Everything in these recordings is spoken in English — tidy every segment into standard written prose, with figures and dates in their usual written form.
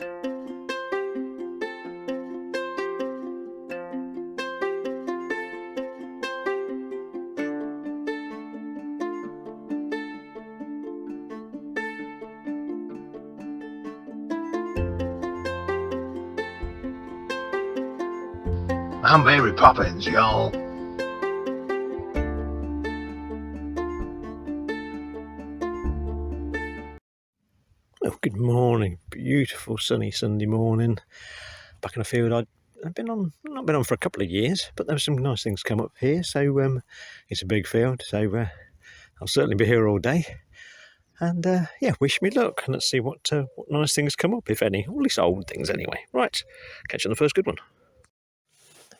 I'm Mary Poppins, y'all. Oh, good morning. Beautiful sunny Sunday morning. Back in a field I've not been on for a couple of years, but there were some nice things come up here. So it's a big field, so I'll certainly be here all day. And wish me luck. And let's see what nice things come up, if any. Or at least old things anyway. Right, catch you on the first good one.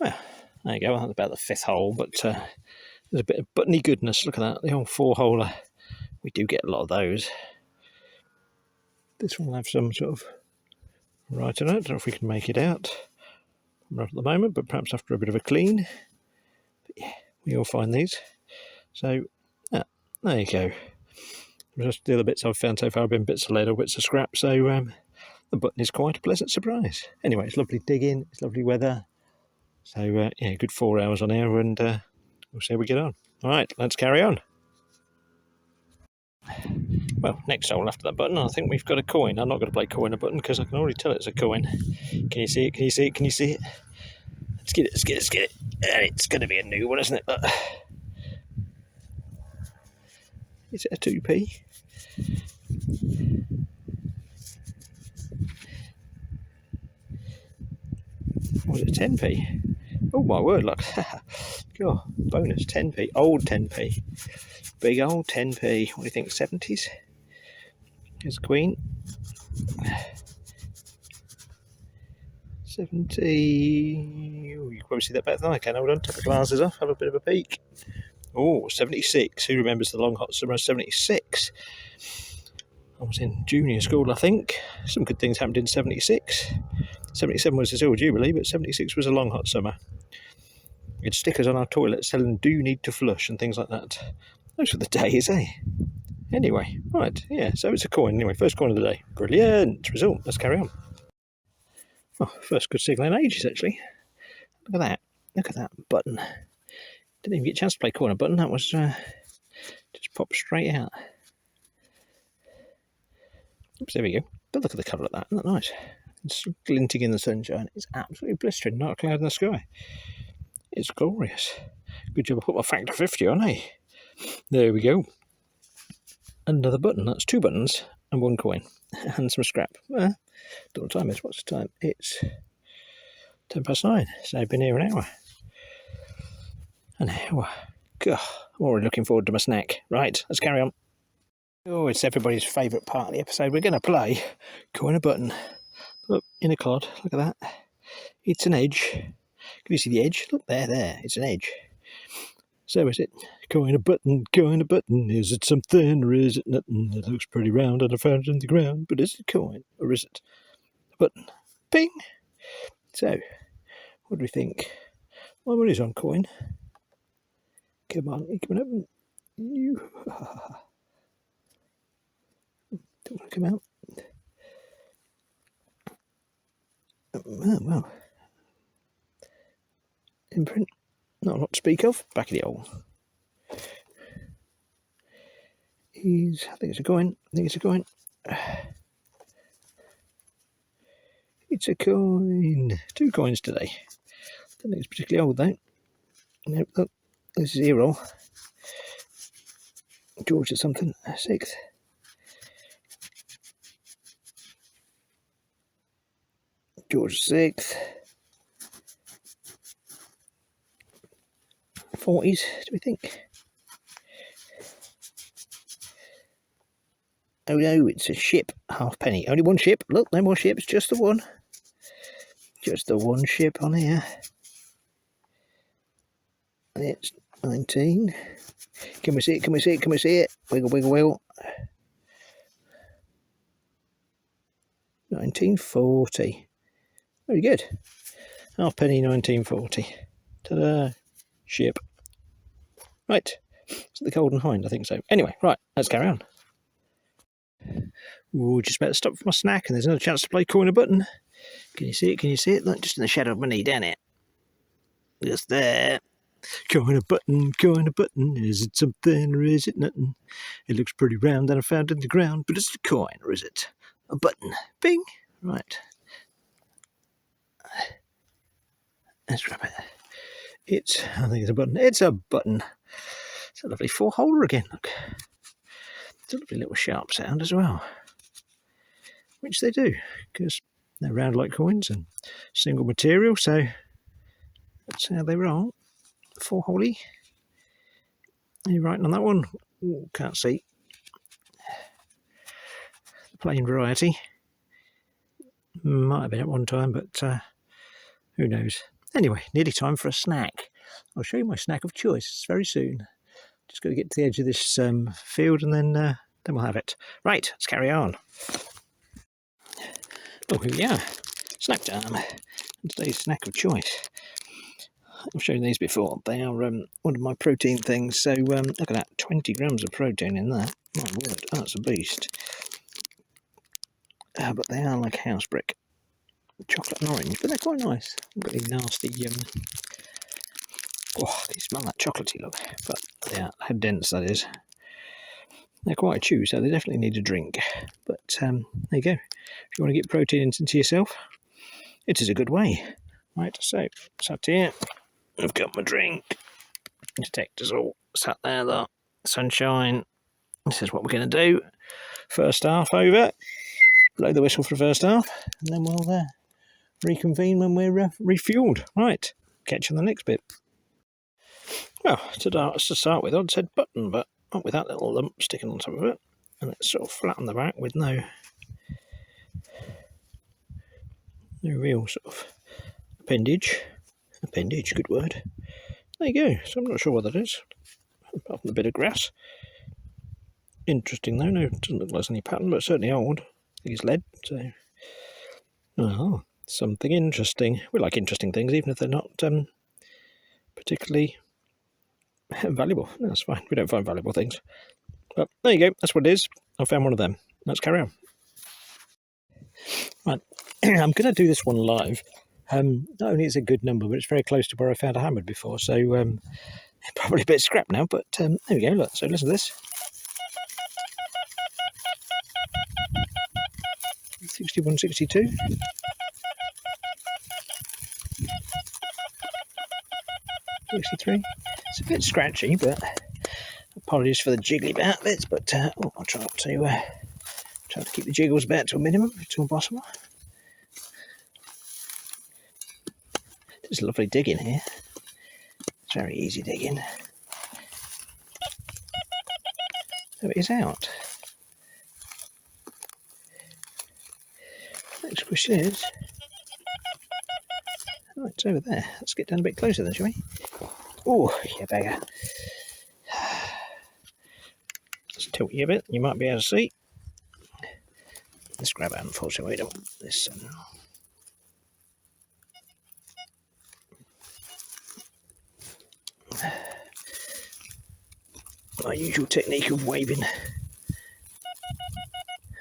Well, there you go. That's about the fifth hole, but there's a bit of buttony goodness. Look at that, the old four-holer. We do get a lot of those. This one will have some sort of right on it. I don't know if we can make it out. Not at the moment, but perhaps after a bit of a clean. But yeah, we all find these. So, there you go. Just the other bits I've found so far have been bits of lead or bits of scrap, so the button is quite a pleasant surprise. Anyway, it's lovely digging, it's lovely weather. So, good 4 hours on air, and we'll see how we get on. All right, let's carry on. Well, next hole after that button, I think we've got a coin. I'm not going to play coin a button because I can already tell it's a coin. Can you see it? Can you see it? Can you see it? Let's get it, let's get it, let's get it. It's going to be a new one, isn't it? But is it a 2p? Or is it a 10p? Oh my word, look. God, bonus 10p. Old 10p. Big old 10p. What do you think, 70s? Here's Queen. 70. Ooh, you can probably see that better than I can. Hold on, take the glasses off, have a bit of a peek. Oh, 76. Who remembers the long hot summer of 76? I was in junior school, I think. Some good things happened in 76. 77 was the Silver Jubilee, but 76 was a long hot summer. We had stickers on our toilets telling do need to flush and things like that. Those were the days, eh? Anyway, right, yeah, so it's a coin. Anyway, first coin of the day. Brilliant result. Let's carry on. Oh, first good signal in ages, actually. Look at that. Look at that button. Didn't even get a chance to play corner button. That was just popped straight out. Oops, there we go. But look at the colour of that. Isn't that nice? It's glinting in the sunshine. It's absolutely blistering. Not a cloud in the sky. It's glorious. Good job I put my factor 50 on, eh? There we go. Another button. That's two buttons and one coin. And some scrap. Don't know what time it is. What's the time? It's 9:10. So I've been here an hour. An hour. God, I'm already looking forward to my snack. Right, let's carry on. Oh, it's everybody's favourite part of the episode. We're going to play coin a button. Look, in a clod. Look at that. It's an edge. Can you see the edge? Look, there. It's an edge. So is it coin a button, coin a button? Is it something or is it nothing? It looks pretty round and I found it in the ground. But is it a coin or is it a button? Ping! So, what do we think? My money's on coin. Come on, you coming up? You don't want to come out. Well. Imprint. Not a lot to speak of. Back of the hole. I think it's a coin. It's a coin. Two coins today. Don't think it's particularly old though. Nope, look. This is Errol. George or something. 6th. George 6th. 40s, do we think? Oh no, it's a ship, halfpenny. Only one ship. Look, no more ships, just the one. Just the one ship on here. It's 19. Can we see it? Can we see it? Can we see it? Wiggle, wiggle, wiggle. 1940. Very good. Halfpenny 1940. Ta-da. Ship. Right. Is it the Golden Hind? I think so. Anyway, right, let's carry on. Ooh, just about to stop for my snack, and there's another chance to play coin a button. Can you see it? Can you see it? Look, just in the shadow of my knee, down it. Just there. Coin a button, coin a button. Is it something or is it nothing? It looks pretty round and I found it in the ground, but is it a coin or is it a button? Bing! Right. Let's grab it. I think it's a button. It's a button. It's a lovely 4-holer again, look. It's a lovely little sharp sound as well. Which they do, because they're round like coins and single material, so that's how they roll. 4-holey. Are you writing on that one? Ooh, can't see. The plain variety. Might have been at one time, but who knows. Anyway, nearly time for a snack. I'll show you my snack of choice very soon. Just got to get to the edge of this field and then we'll have it. Right, let's carry on. Oh, here we are. Snack time. Today's snack of choice. I've shown these before. They are one of my protein things. So look at that, 20 grams of protein in that. My word, that's a beast. But they are like house brick. Chocolate and orange, but they're quite nice. Got any nasty oh, can you smell that chocolatey look? But yeah, how dense that is. They're quite a chew, so they definitely need a drink. But there you go. If you want to get protein into yourself, it is a good way. Right, so sat here. I've got my drink. Detectors all sat there, the sunshine. This is what we're going to do. First half over. Blow the whistle for the first half, and then we'll reconvene when we're refueled. Right, catch you on the next bit. Well, to start with, I'd said button, but not with that little lump sticking on top of it. And it's sort of flat on the back with no real sort of appendage. Appendage, good word. There you go. So I'm not sure what that is, apart from a bit of grass. Interesting though. No, it doesn't look like any pattern, but certainly old. I think it's lead, so... Oh, something interesting. We like interesting things, even if they're not particularly valuable. No, that's fine. We don't find valuable things. But there you go. That's what it is. I found one of them. Let's carry on. Right. I'm going to do this one live. Not only is it a good number, but it's very close to where I found a hammered before. So probably a bit scrap now, but there we go. Look. So listen to this. 61, 62. 63. It's a bit scratchy, but apologies for the jiggly bits. But I'll try to keep the jiggles back to a minimum, to impossible. There's lovely digging here. It's very easy digging. So it is out. Next question is, oh, it's over there. Let's get down a bit closer then, shall we? Oh, you beggar. Let's tilt you a bit. You might be able to see. Let's grab it. Unfortunately, we don't want this. My usual technique of waving.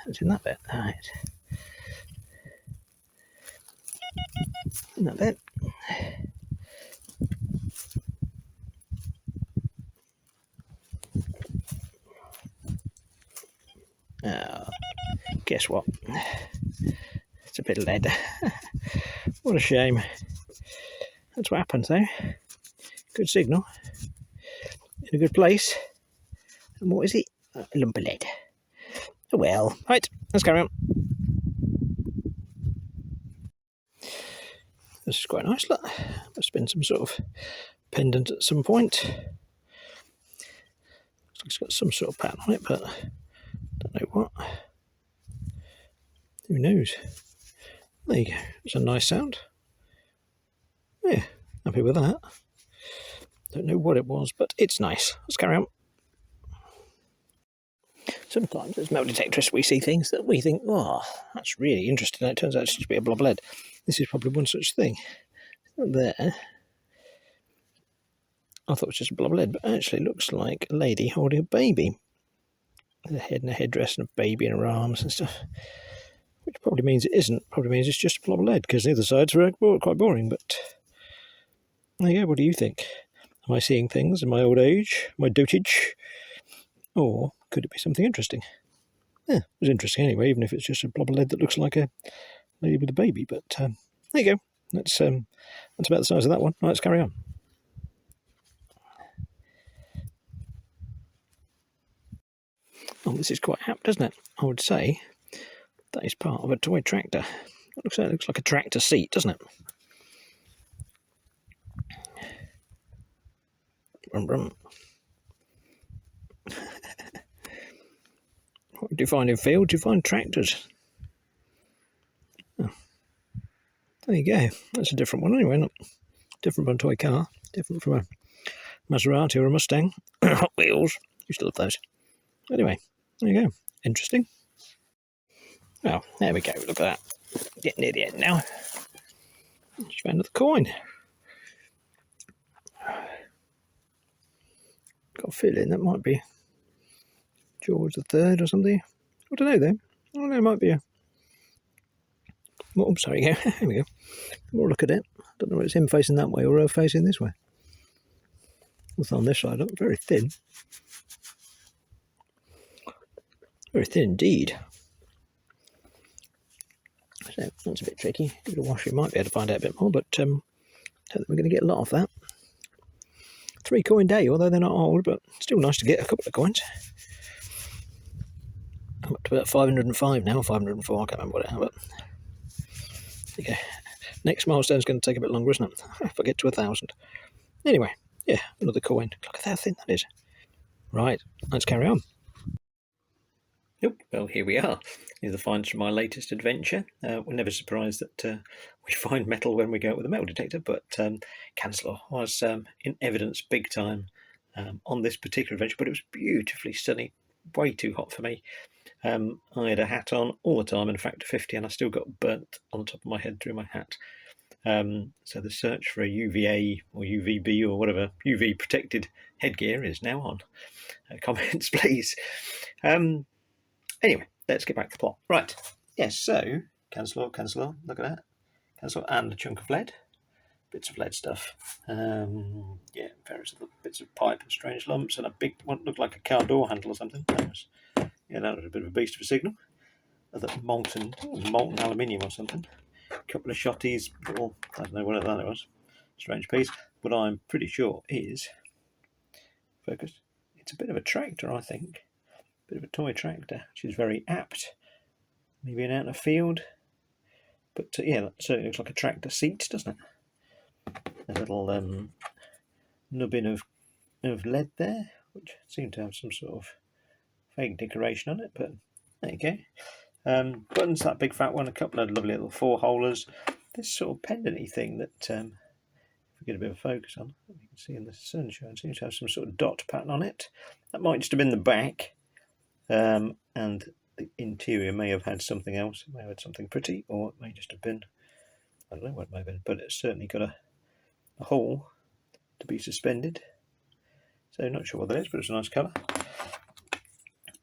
It's in that bit. Alright. In that bit. Oh, guess what? It's a bit of lead. What a shame. That's what happens though. Good signal. In a good place. And what is it? A lump of lead. Oh well. Right, let's carry on. This is quite nice, look. Must have been some sort of pendant at some point. Looks like it's got some sort of pattern on it, but don't know what. Who knows? There you go. It's a nice sound. Yeah, happy with that. Don't know what it was, but it's nice. Let's carry on. Sometimes as metal detectorists we see things that we think, oh, that's really interesting. And it turns out it's just be a blob of lead. This is probably one such thing. There. I thought it was just a blob of lead, but actually it looks like a lady holding a baby. With a head and a headdress and a baby in her arms and stuff. Which probably means it isn't. Probably means it's just a blob of lead, because the other sides were quite boring. But there you go. What do you think? Am I seeing things in my old age, my dotage? Or could it be something interesting? Yeah, it was interesting anyway, even if it's just a blob of lead that looks like a lady with a baby. But there you go. That's about the size of that one. Right, let's carry on. Oh, this is quite apt, doesn't it? I would say that is part of a toy tractor. It looks like a tractor seat, doesn't it? Brum, brum. What do you find in fields? You find tractors. Oh. There you go. That's a different one anyway, not different from a toy car. Different from a Maserati or a Mustang. Hot Wheels. You still have those. Anyway, there you go. Interesting. Oh, there we go. Look at that. Getting near the end now. Just found another coin. Got a feeling that might be George III or something. I don't know though. I don't know, it might be a... Oh, sorry, yeah, there we go. More look at it. I don't know if it's him facing that way or her facing this way. It's on this side, very thin. Very thin indeed. So that's a bit tricky. Give it a wash, you might be able to find out a bit more, but I don't think we're going to get a lot of that. 3 coin day, although they're not old, but still nice to get a couple of coins. I'm up to about 505 now, 504, I can't remember what it is, but there you go. Next milestone's going to take a bit longer, isn't it? If I get to 1,000. Anyway, yeah, another coin. Look at how thin that is. Right, let's carry on. Yep, well, here we are. These are the finds from my latest adventure. We're never surprised that we find metal when we go out with a metal detector, but Cancellor was in evidence big time on this particular adventure, but it was beautifully sunny, way too hot for me. I had a hat on all the time, in fact, 50, and I still got burnt on the top of my head through my hat. So the search for a UVA or UVB or whatever UV protected headgear is now on. Comments, please. Anyway, let's get back to the plot. Right. Yes, so Cancellor, look at that. Cancellor and a chunk of lead. Bits of lead stuff. Yeah, various little bits of pipe and strange lumps, and a big one looked like a car door handle or something. That was a bit of a beast of a signal. Molten aluminium or something. A couple of shotties, little, I don't know what that was. Strange piece. But I'm pretty sure is focused. It's a bit of a tractor, I think. Bit of a toy tractor, which is very apt. Maybe out in a field. But yeah, that certainly looks like a tractor seat, doesn't it? There's a little nubbin of lead there, which seemed to have some sort of fake decoration on it, but there you go. Buttons, that big fat one, a couple of lovely little 4-holers. This sort of pendenty thing that, if we get a bit of focus on, you can see in the sunshine, seems to have some sort of dot pattern on it. That might just have been the back. And the interior may have had something else. It may have had something pretty, or it may just have been, I don't know what it may have been, but it's certainly got a hole to be suspended. So not sure what that is, but it's a nice colour.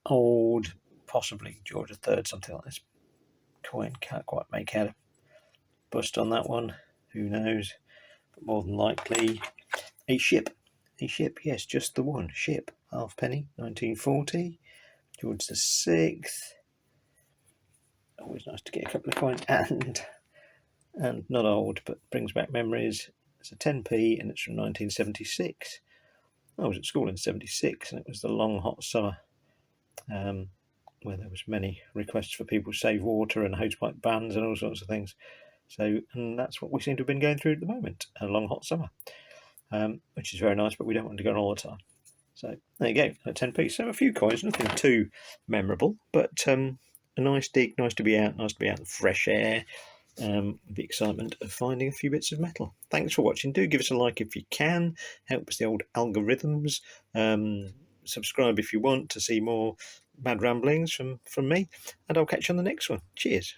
Old, possibly George III, something like this. Coin, can't quite make out a bust on that one. Who knows? But more than likely, a ship. A ship, yes, just the one. Ship, halfpenny, 1940. George VI. Always nice to get a couple of coins, and not old, but brings back memories. It's a 10p, and it's from 1976. I was at school in 76, and it was the long hot summer, where there was many requests for people to save water and hosepipe bans and all sorts of things. So, and that's what we seem to have been going through at the moment, a long hot summer, which is very nice, but we don't want to go on all the time. So there you go, a 10p. So a few coins, nothing too memorable, but a nice dig, nice to be out in the fresh air, the excitement of finding a few bits of metal. Thanks for watching. Do give us a like if you can, help us the old algorithms. Subscribe if you want to see more mad ramblings from me, and I'll catch you on the next one. Cheers.